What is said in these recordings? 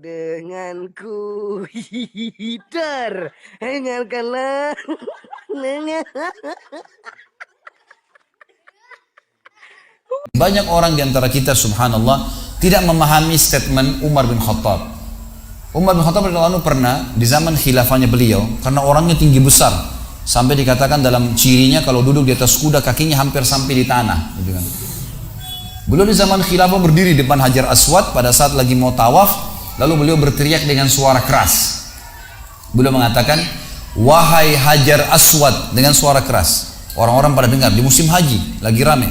denganku. Hider, dengarkanlah. Banyak orang di antara kita subhanallah tidak memahami statement Umar bin Khattab. Umar bin Khattab radhiyallahu anhu pernah di zaman khilafahnya beliau, karena orangnya tinggi besar sampai dikatakan dalam cirinya kalau duduk di atas kuda kakinya hampir sampai di tanah gitu kan. Beliau di zaman khilafah berdiri depan Hajar Aswad pada saat lagi mau tawaf, lalu beliau berteriak dengan suara keras. Beliau mengatakan, "Wahai Hajar Aswad," dengan suara keras. Orang-orang pada dengar di musim haji lagi rame.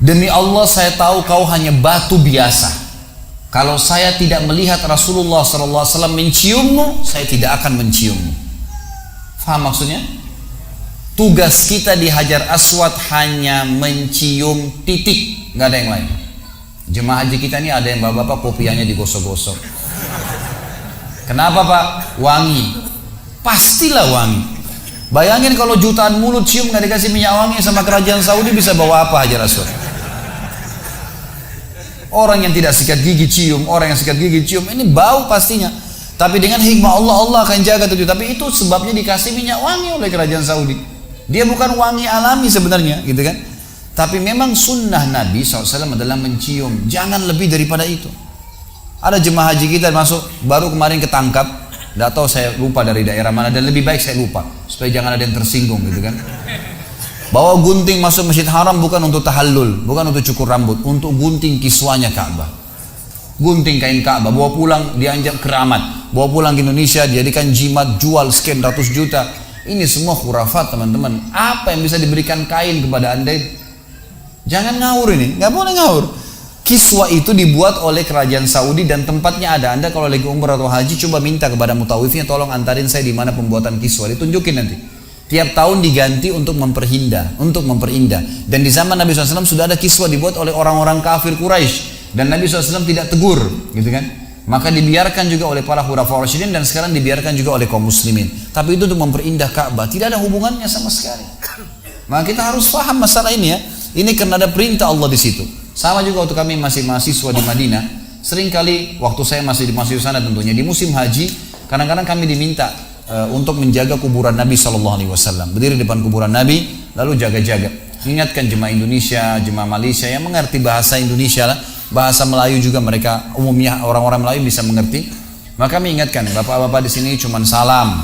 "Demi Allah saya tahu kau hanya batu biasa. Kalau saya tidak melihat Rasulullah SAW menciummu, saya tidak akan menciummu." Faham maksudnya? Tugas kita di Hajar Aswad hanya mencium titik, nggak ada yang lain. Jemaah haji kita ini ada yang bapak-bapak kopiahnya digosok-gosok. Kenapa Pak? Wangi. Pastilah wangi. Bayangin kalau jutaan mulut cium nggak dikasih minyak wangi sama kerajaan Saudi, bisa bawa apa Hajar Aswad? Orang yang tidak sikat gigi cium, orang yang sikat gigi cium, ini bau pastinya. Tapi dengan hikmah Allah, Allah akan jaga tujuh. Tapi itu sebabnya dikasih minyak wangi oleh kerajaan Saudi. Dia bukan wangi alami sebenarnya, gitu kan? Tapi memang sunnah Nabi SAW adalah mencium. Jangan lebih daripada itu. Ada jemaah haji kita masuk, baru kemarin ketangkap. Tidak tahu saya lupa dari daerah mana, dan lebih baik saya lupa. Supaya jangan ada yang tersinggung, gitu kan? Bawa gunting masuk Masjid Haram bukan untuk tahallul, bukan untuk cukur rambut, untuk gunting kiswanya Ka'bah. Gunting kain Ka'bah, bawa pulang dianjak keramat, bawa pulang ke Indonesia dijadikan jimat, jual sekian ratus juta. Ini semua khurafat teman-teman. Apa yang bisa diberikan kain kepada anda itu? Jangan ngawur ini, nggak boleh ngawur. Kiswa itu dibuat oleh kerajaan Saudi dan tempatnya ada. Anda kalau lagi umrah atau haji coba minta kepada mutawifnya, tolong antarin saya di mana pembuatan kiswa, ditunjukin nanti. Tiap tahun diganti untuk memperindah. Dan di zaman Nabi SAW sudah ada kiswa dibuat oleh orang-orang kafir Quraisy dan Nabi SAW tidak tegur, gitu kan? Maka dibiarkan juga oleh para khulafaur rasyidin dan sekarang dibiarkan juga oleh kaum muslimin. Tapi itu untuk memperindah Ka'bah, tidak ada hubungannya sama sekali. Maka kita harus paham masalah ini ya. Ini karena ada perintah Allah di situ. Sama juga waktu kami masih mahasiswa di Madinah, seringkali waktu saya masih di sana tentunya di musim haji, kadang-kadang kami diminta untuk menjaga kuburan Nabi SAW. Berdiri depan kuburan Nabi, lalu jaga-jaga. Ingatkan jemaah Indonesia, jemaah Malaysia yang mengerti bahasa Indonesia lah. Bahasa Melayu juga mereka umumnya orang-orang Melayu bisa mengerti. Maka kami ingatkan, bapak-bapak di sini cuma salam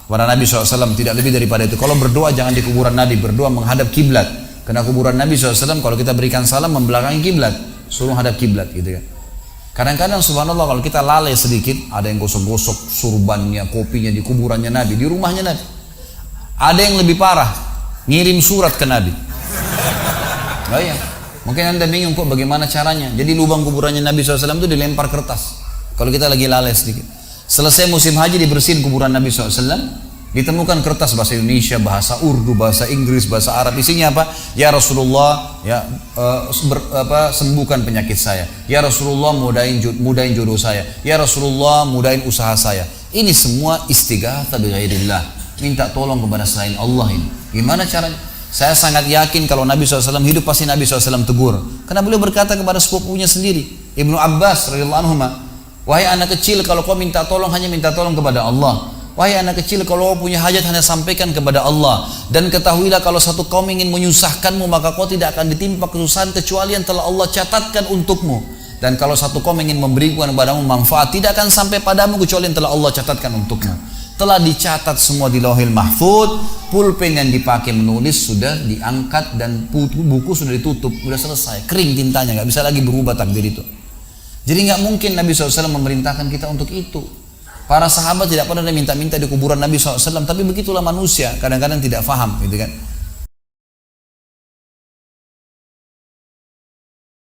kepada Nabi SAW, tidak lebih daripada itu. Kalau berdoa jangan di kuburan Nabi, berdoa menghadap kiblat. Karena kuburan Nabi SAW kalau kita berikan salam membelakangi kiblat, suruh hadap kiblat gitu kan. Kadang-kadang subhanallah kalau kita lalai sedikit, ada yang gosok-gosok surbannya, kopinya di kuburannya Nabi, di rumahnya Nabi. Ada yang lebih parah, ngirim surat ke Nabi. Oh iya. Mungkin anda bingung kok bagaimana caranya. Jadi lubang kuburannya Nabi SAW itu dilempar kertas. Kalau kita lagi lalai sedikit. Selesai musim haji dibersihin kuburan Nabi SAW. Ditemukan kertas bahasa Indonesia, bahasa Urdu, bahasa Inggris, bahasa Arab. Isinya apa? Ya Rasulullah, ya sembuhkan penyakit saya. Ya Rasulullah mudahin jodoh saya. Ya Rasulullah mudahin usaha saya. Ini semua istighatsah bi ghairillah. Minta tolong kepada selain Allah ini. Gimana caranya? Saya sangat yakin kalau Nabi SAW hidup pasti Nabi SAW tegur. Karena beliau berkata kepada sepupunya sendiri, Ibnu Abbas radhiyallahu anhu, "Wahai anak kecil, kalau kau minta tolong hanya minta tolong kepada Allah. Wahai anak kecil, kalau kau punya hajat hanya sampaikan kepada Allah. Dan ketahuilah kalau satu kaum ingin menyusahkanmu, maka kau tidak akan ditimpa kesusahan kecuali yang telah Allah catatkan untukmu. Dan kalau satu kaum ingin memberikan kepadamu manfaat, tidak akan sampai padamu kecuali yang telah Allah catatkan untukmu." Telah dicatat semua di Lauhil Mahfuz, pulpen yang dipakai menulis sudah diangkat dan buku sudah ditutup, sudah selesai, kering tintanya, nggak bisa lagi berubah takdir itu. Jadi nggak mungkin Nabi SAW memerintahkan kita untuk itu. Para sahabat tidak pernah minta-minta di kuburan Nabi SAW, tapi begitulah manusia, kadang-kadang tidak faham, gitu kan?